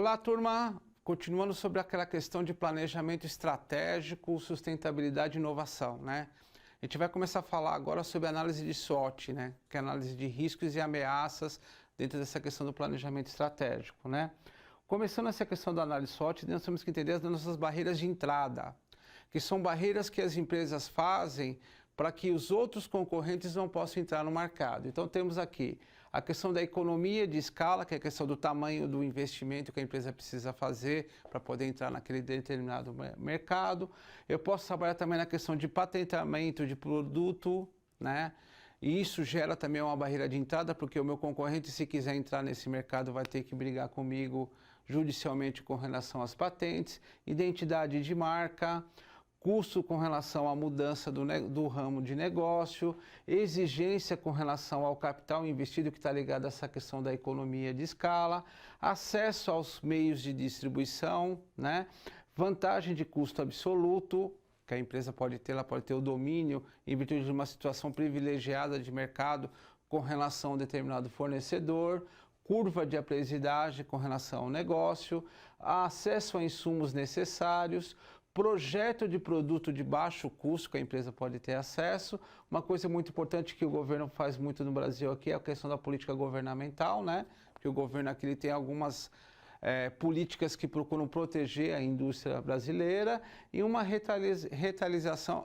Olá, turma! Continuando sobre aquela questão de planejamento estratégico, sustentabilidade e inovação, né? A gente vai começar a falar agora sobre análise de SWOT, né? Que é análise de riscos e ameaças dentro dessa questão do planejamento estratégico, né? Começando essa questão da análise SWOT, nós temos que entender as nossas barreiras de entrada, que são barreiras que as empresas fazem para que os outros concorrentes não possam entrar no mercado. Então temos aqui a questão da economia de escala, que é a questão do tamanho do investimento que a empresa precisa fazer para poder entrar naquele determinado mercado. Eu posso trabalhar também na questão de patenteamento de produto, né? E isso gera também uma barreira de entrada, porque o meu concorrente, se quiser entrar nesse mercado, vai ter que brigar comigo judicialmente com relação às patentes, identidade de marca, custo com relação à mudança do ramo de negócio, exigência com relação ao capital investido que está ligado a essa questão da economia de escala, acesso aos meios de distribuição, né? Vantagem de custo absoluto, que a empresa pode ter, ela pode ter o domínio em virtude de uma situação privilegiada de mercado com relação a um determinado fornecedor, curva de aprendizagem com relação ao negócio, acesso a insumos necessários, projeto de produto de baixo custo que a empresa pode ter acesso. Uma coisa muito importante que o governo faz muito no Brasil aqui é a questão da política governamental, né? Porque o governo aqui ele tem algumas políticas que procuram proteger a indústria brasileira e uma retaliação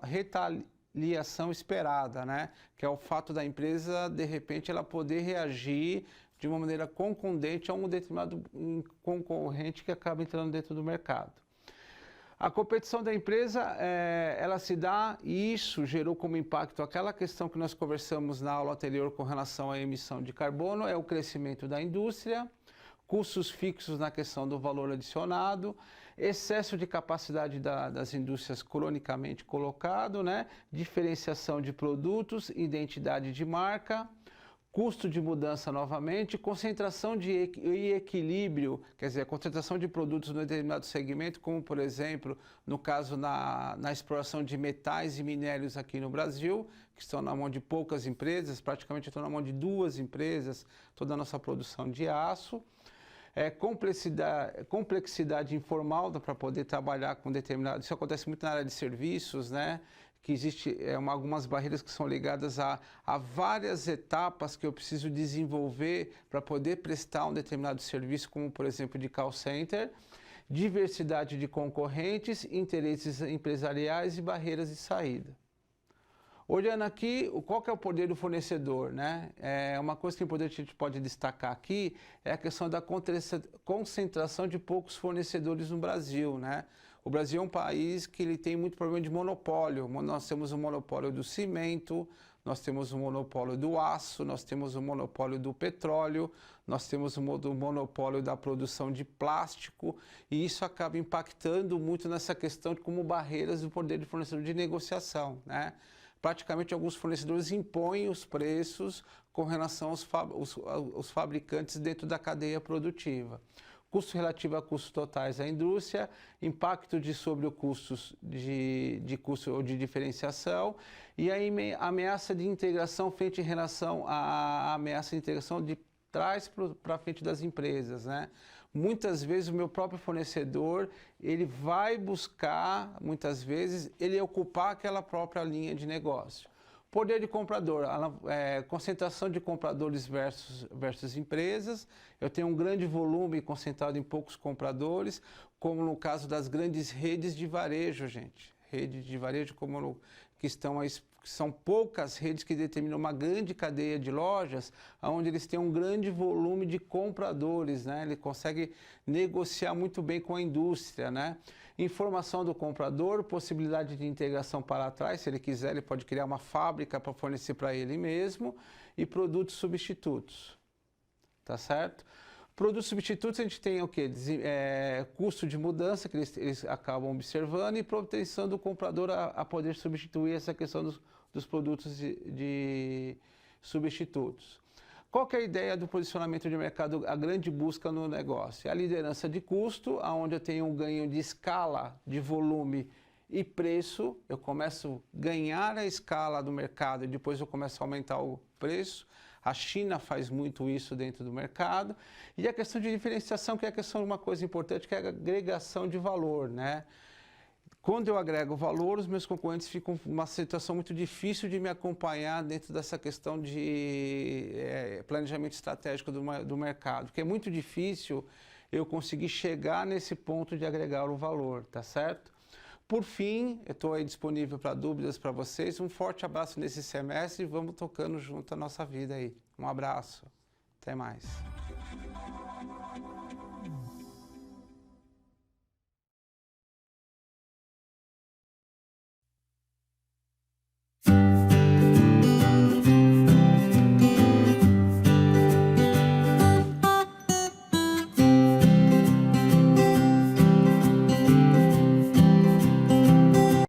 esperada, né? Que é o fato da empresa, de repente, ela poder reagir de uma maneira contundente a um determinado concorrente que acaba entrando dentro do mercado. A competição da empresa, ela se dá, e isso gerou como impacto aquela questão que nós conversamos na aula anterior com relação à emissão de carbono, é o crescimento da indústria, custos fixos na questão do valor adicionado, excesso de capacidade das indústrias cronicamente colocado, né? Diferenciação de produtos, identidade de marca, custo de mudança novamente, concentração e equilíbrio, quer dizer, concentração de produtos no determinado segmento, como por exemplo, no caso na exploração de metais e minérios aqui no Brasil, que estão na mão de poucas empresas, praticamente estão na mão de 2 empresas, toda a nossa produção de aço. Complexidade informal para poder trabalhar com determinado... Isso acontece muito na área de serviços, né? Que existe algumas barreiras que são ligadas a várias etapas que eu preciso desenvolver para poder prestar um determinado serviço, como por exemplo de call center, diversidade de concorrentes, interesses empresariais e barreiras de saída. Olhando aqui, qual que é o poder do fornecedor, né? Uma coisa que a gente pode destacar aqui é a questão da concentração de poucos fornecedores no Brasil, né? O Brasil é um país que ele tem muito problema de monopólio. Nós temos o monopólio do cimento, nós temos o monopólio do aço, nós temos o monopólio do petróleo, nós temos o monopólio da produção de plástico, e isso acaba impactando muito nessa questão de como barreiras do poder do fornecedor de negociação, né? Praticamente alguns fornecedores impõem os preços com relação aos fabricantes dentro da cadeia produtiva. Custo relativo a custos totais da indústria, impacto sobre o custos de custo ou de diferenciação, e a ameaça de integração frente em relação à ameaça de integração de trás para frente das empresas, né? Muitas vezes o meu próprio fornecedor, ele vai buscar, muitas vezes, ele ocupar aquela própria linha de negócio. Poder de comprador, concentração de compradores versus empresas. Eu tenho um grande volume concentrado em poucos compradores, como no caso das grandes redes de varejo, gente. Redes de varejo que são poucas redes que determinam uma grande cadeia de lojas, onde eles têm um grande volume de compradores, né? Ele consegue negociar muito bem com a indústria, né? Informação do comprador, possibilidade de integração para trás, se ele quiser, ele pode criar uma fábrica para fornecer para ele mesmo, e produtos substitutos, tá certo? Produtos substitutos a gente tem o quê? Custo de mudança, que eles acabam observando, e proteção do comprador a poder substituir essa questão dos produtos de substitutos. Qual que é a ideia do posicionamento de mercado, a grande busca no negócio? É a liderança de custo, onde eu tenho um ganho de escala, de volume e preço. Eu começo a ganhar a escala do mercado e depois eu começo a aumentar o preço. A China faz muito isso dentro do mercado. E a questão de diferenciação, que é a questão de uma coisa importante, que é a agregação de valor, né? Quando eu agrego valor, os meus concorrentes ficam numa situação muito difícil de me acompanhar dentro dessa questão de planejamento estratégico do mercado, porque é muito difícil eu conseguir chegar nesse ponto de agregar o valor, tá certo? Por fim, eu estou aí disponível para dúvidas para vocês. Um forte abraço nesse semestre e vamos tocando junto a nossa vida aí. Um abraço. Até mais.